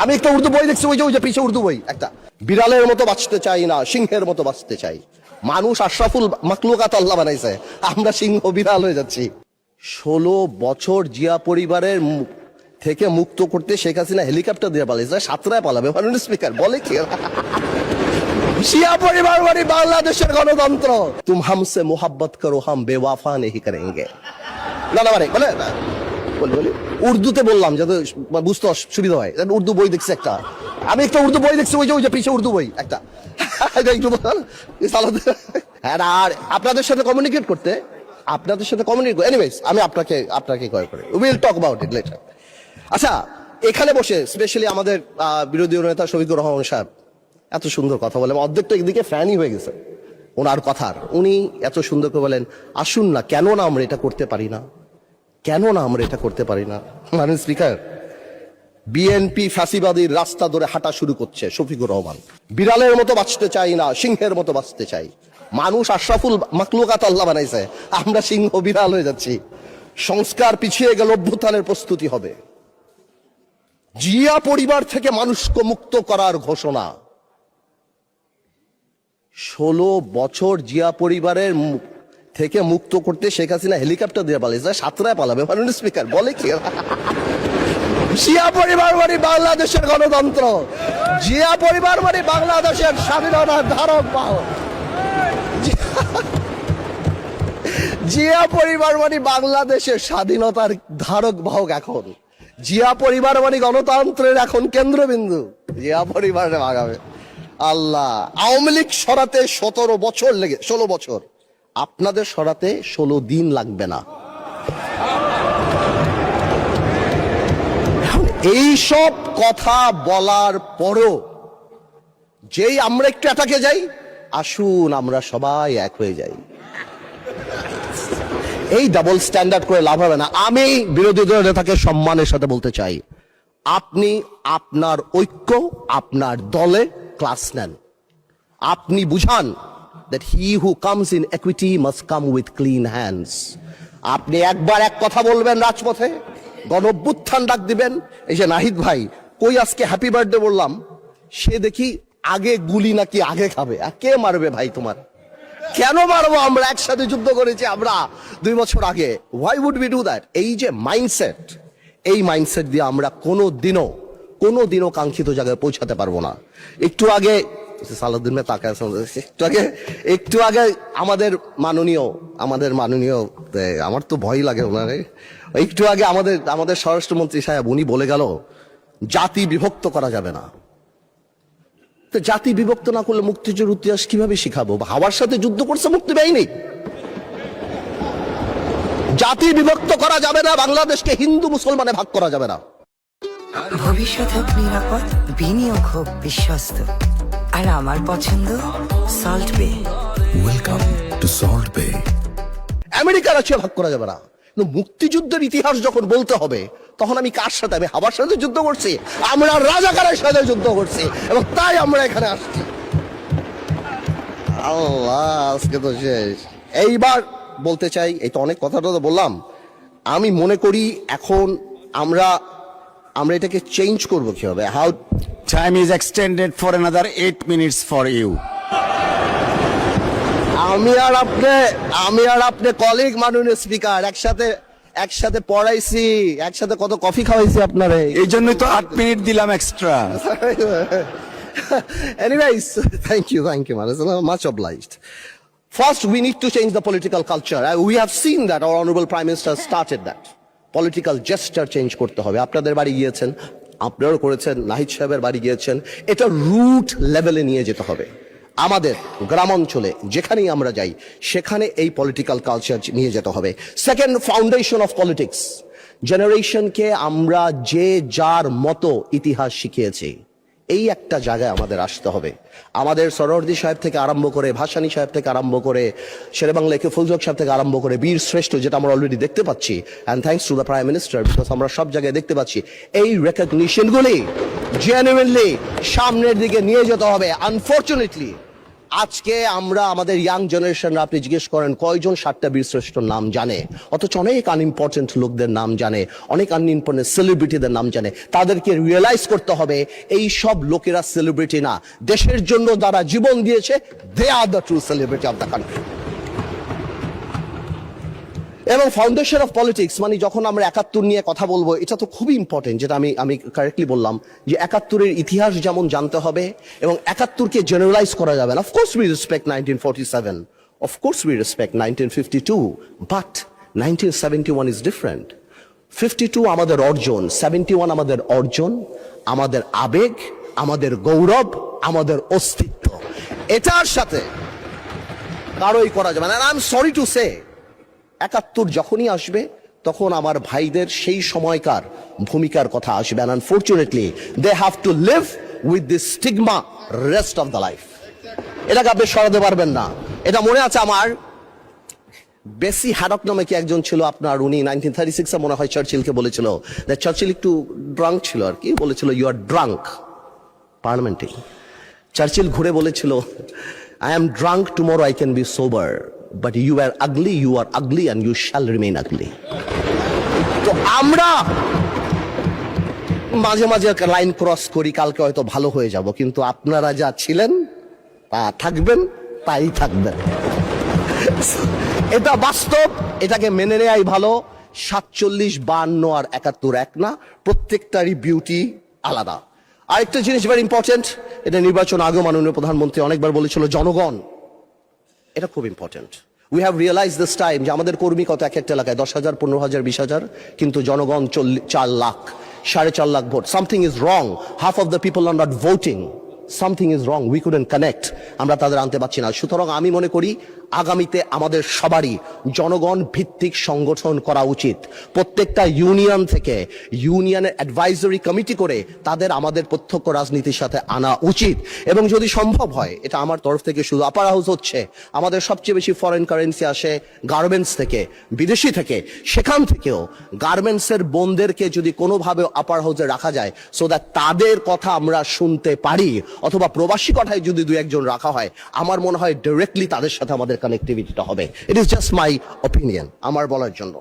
আমি একটা উর্দু বই দেখছি, ওই যে পিছে উর্দু বই একটা, বিড়ালের মতো বাঁচতে চাই না, সিংহের মতো বাঁচতে চাই। মানুষ আশরাফুল মাখলুকাত আল্লাহ বানাইছে, আমরা সিংহ বিড়াল হয়ে যাচ্ছি। 16 বছর জিয়া পরিবারের থেকে মুক্ত করতে শেখ হাসিনা হেলিকপ্টার দিয়ে পালাইছে, সাতরায় পালাবে মাননীয় স্পিকার বলে কি? জিয়া পরিবার মানে বাংলাদেশের গণতন্ত্র। তুম হামসে মোহাব্বত করো, হাম বেওয়াফা নেহি করেঙ্গে। না না মানে বলে বলি উর্দুতে বললাম যাতে বুঝতে সুবিধা হয়। উর্দু বই দেখছি একটা, আমি একটা উর্দু বই দেখছি, ওই যে পিছে উর্দু বই একটা। আর আপনাদের সাথে কমিউনিকেট করতে, এনিওয়েজ আমি আপনাকে কল করি, will talk about it later. আচ্ছা, এখানে বসে স্পেশালি আমাদের বিরোধী নেতা শফিকুর রহমান সাহেব এত সুন্দর কথা বলেন, অর্ধেকটা একদিকে ফ্যানই হয়ে গেছে ওনার কথার। উনি এত সুন্দর করে বলেন, আসুন না, কেন না আমরা এটা করতে পারি না, কেন না আমরা এটা করতে পারি না। মাননীয় স্পিকার, বিএনপি ফ্যাসিবাদীর রাস্তা ধরে হাঁটা শুরু করছে শফিকুর রহমান। বিড়ালের মতো বাঁচতে চাই না, সিংহের মতো বাঁচতে চাই। মানুষ আশরাফুল মাখলুকাত আল্লাহ বানাইছে, আমরা সিংহ বিড়াল হয়ে যাচ্ছি। সংস্কার পিছিয়ে গেল, অভ্যুত্থানের প্রস্তুতি হবে। জিয়া পরিবার থেকে মানুষকে মুক্ত করার ঘোষণা। 16 বছর জিয়া পরিবারের থেকে মুক্ত করতে শেখ হাসিনা হেলিকপ্টার দিয়ে পালাইছে, সাতরায় পালাবে মাননীয় স্পিকার বলে কি? জিয়া পরিবার মানে বাংলাদেশের গণতন্ত্র, জিয়া পরিবার মানে বাংলাদেশের স্বাধীনতার ধারক বাহক। জিয়া পরিবার মানে বাংলাদেশের স্বাধীনতার ধারক বাহক। এখন জিয়া পরিবার মানে গণতন্ত্রের এখন কেন্দ্রবিন্দু। জিয়া পরিবারে আগামী আল্লাহ। আওয়ামী লীগ সরাতে 16 বছর, আপনাদের সরাতে 16 দিন লাগবে না। এইসব কথা বলার পরও যেই আমরা একটু অ্যাটাকে যাই, আসুন আমরা সবাই এক হয়ে যাই। এই ডাবল স্ট্যান্ডার্ড করে লাভ হবে না। আমি বিরোধী দলের নেতাকে সম্মানের সাথে বলতে চাই, আপনি আপনার ঐক্য, আপনার দলে ক্লাস নেন। আপনি বুঝান that he who comes in equity must come with clean hands. আপনি একবার এক কথা বলবেন রাজপথে, গণঅভ্যুত্থান ডাক দিবেন। এই যে নাহিদ ভাই কই আজকে হ্যাপি বার্থডে বললাম, সে দেখি আগে গুলি নাকি আগে খাবে। কে মারবে ভাই তোমার? কেন মারবো? আমরা একসাথে যুদ্ধ করেছি আমরা 2 বছর আগে। why would we do that? এই যে মাইন্ডসেট, এই মাইন্ডসেট দিয়ে আমরা কোনোদিনও কাঙ্ক্ষিত জায়গায় পৌঁছাতে পারবো না। একটু আগে সালাউদ্দিন ভাই তাকায়, একটু আগে আমাদের মাননীয় আমার তো ভয় লাগে ওনারে, একটু আগে আমাদের স্বরাষ্ট্রমন্ত্রী সাহেব উনি বলে গেল জাতি বিভক্ত করা যাবে না। তো জাতি বিভক্ত না করলে মুক্তিযুদ্ধের ইতিহাস কিভাবে শিখাবো? হাওয়ার সাথে যুদ্ধ করছে মুক্তি বাহিনী। জাতি বিভক্ত করা যাবে না, বাংলাদেশকে হিন্দু মুসলমানে ভাগ করা যাবে না। ভবিষ্যৎ হোক নিরাপদ, বিনিয়োগ হোক বিশ্বস্ত, আর আমার পছন্দ সল্ট বে। ওয়েলকাম টু সল্ট বে। আমেরিকা রাশিয়া ভাগ করা যাবে না। কিন্তু মুক্তিযুদ্ধের ইতিহাস যখন বলতে হবে, তখন আমি কার সাথে? আমি হাওয়ার সাথে যুদ্ধ করছি, আমরা রাজাকারের সাথে যুদ্ধ করছি, এবং তাই আমরা এখানে আসছি। আল্লাহ, আজকে তো শেষ। এইবার বলতে চাই, এই তো অনেক কথাটা তো বললাম, আমি মনে করি এখন আমরা এটাকে চেঞ্জ করবো কিভাবে? How Time is extended for another 8 minutes for you. আমি আর আপনি কলিগ মাননীয় স্পিকার, একসাথে পড়াইছি, একসাথে কত কফি খাওয়াইছি আপনারে, এই জন্যই তো 8 মিনিট দিলাম extra. Anyways, thank you, much obliged. First, we need to change the political culture. We have seen that our honorable Prime Minister started that. Political gesture change করতে হবে। আপনাদের বাড়ি গিয়েছেন, আপনারাও করেছেন, নাহিদ সাহেবের বাড়ি গিয়েছেন। এটা রুট লেভেলে নিয়ে যেতে হবে। আমাদের গ্রামাঞ্চলে যেখানেই আমরা যাই, সেখানে এই পলিটিক্যাল কালচার নিয়ে যেতে হবে। Second, foundation of politics. জেনারেশনকে আমরা যে যার মতো ইতিহাস শিখিয়েছি, এই একটা জায়গায় আমাদের আসতে হবে। আমাদের সরোয়ার্দী সাহেব থেকে আরম্ভ করে, ভাসানী সাহেব থেকে আরম্ভ করে, শেরেবাংলা একে ফুলজক সাহেব থেকে আরম্ভ করে, বীর শ্রেষ্ঠ যেটা আমরা অলরেডি দেখতে পাচ্ছি, and thanks to the prime minister, because আমরা সব জায়গায় দেখতে পাচ্ছি, এই রেকগনিশনগুলি জেনুইনলি সামনের দিকে নিয়ে যেতে হবে। আনফর্চুনেটলি আজকে আমরা আমাদের ইয়াং জেনারেশনরা আপনি জিজ্ঞেস করেন কয়জন 7টা বীরশ্রেষ্ঠর নাম জানে, অথচ অনেক আনইম্পর্টেন্ট লোকদের নাম জানে, অনেক আনইম্পর্টেন্ট সেলিব্রিটিদের নাম জানে। তাদেরকে রিয়েলাইজ করতে হবে এই সব লোকেরা সেলিব্রিটি না, দেশের জন্য যারা জীবন দিয়েছে they are the true celebrity of the country. এবং ফাউন্ডেশন অফ পলিটিক্স মানে যখন আমরা 71 নিয়ে কথা বলবো, এটা তো খুবই ইম্পর্টেন্ট, যেটা আমি কারেক্টলি বললাম যে 71-এর ইতিহাস যেমন জানতে হবে এবং 71-কে জেনারেলাইজ করা যাবে না। Of course we respect 1947, of course we respect 1952, but 1971 is different. 52 আমাদের অর্জন, 71 আমাদের অর্জন, আমাদের আবেগ, আমাদের গৌরব, আমাদের অস্তিত্ব। এটার সাথে কারোই করা যাবে না। I am sorry to say 71 যখনই আসবে তখন আমার ভাইদের সেই সময়কার ভূমিকার কথা আসবে। and unfortunately they have to live with this stigma rest of the life. এটাকে আপনি সরাতে পারবেন না। এটা মনে আছে আমার, বেসি হ্যাডক নামে কি একজন ছিল আপনার, উনি 1936-এ মনে হয় চার্চিলকে বলেছিল, চার্চিল একটু ড্রাঙ্ক ছিল আর কি, বলেছিল ইউ আর ড্রাঙ্ক পার্লামেন্টে। চার্চিল ঘুরে বলেছিল I am drunk, tomorrow I can be sober, but you are ugly and you shall remain ugly. তো আমরা মাঝে মাঝে লাইন ক্রস করি, কালকে হয়তো ভালো হয়ে যাব, কিন্তু আপনারা যা ছিলেন তা থাকবেন, তাই থাকবেন। এটা বাস্তব, এটাকে মেনে নেয়াই ভালো। 47, 52 আর 71 এক না, প্রত্যেকটারই বিউটি আলাদা। আরেকটা জিনিস ভেরি ইম্পর্টেন্ট, এটা নির্বাচন আগেও মাননীয় প্রধানমন্ত্রী অনেকবার বলেছিল, জনগণ। এটা খুব important. We have realise this time যে আমাদের কর্মী কত এক একটা এলাকায় 10,000, 15,000, 20,000, কিন্তু জনগণ 4 lakh, 4.5 lakh vote. Something is wrong, half of the people are not voting, something is wrong, we couldn't connect, আমরা তাদের আনতে পারছি না। সুতরাং আমি মনে করি আগামীতে আমাদের সবারই জনগণ ভিত্তিক সংগঠন করা উচিত। প্রত্যেকটা ইউনিয়ন থেকে ইউনিয়নের অ্যাডভাইজরি কমিটি করে তাদের আমাদের প্রত্যক্ষ রাজনীতির সাথে আনা উচিত। এবং যদি সম্ভব হয়, এটা আমার তরফ থেকে শুধু, আপার হাউস হচ্ছে আমাদের সবচেয়ে বেশি ফরেন কারেন্সি আসে গার্মেন্টস থেকে, বিদেশি থেকে, সেখান থেকেও গার্মেন্টসের বোনদেরকে যদি কোনোভাবে আপার হাউসে রাখা যায় সো দ্যাট তাদের কথা আমরা শুনতে পারি, অথবা প্রবাসী কথায় যদি 2-1 জন রাখা হয়, আমার মনে হয় ডাইরেক্টলি তাদের সাথে আমাদের কানেক্টিভিটিটা হবে। It is just my opinion, আমার বলার জন্য।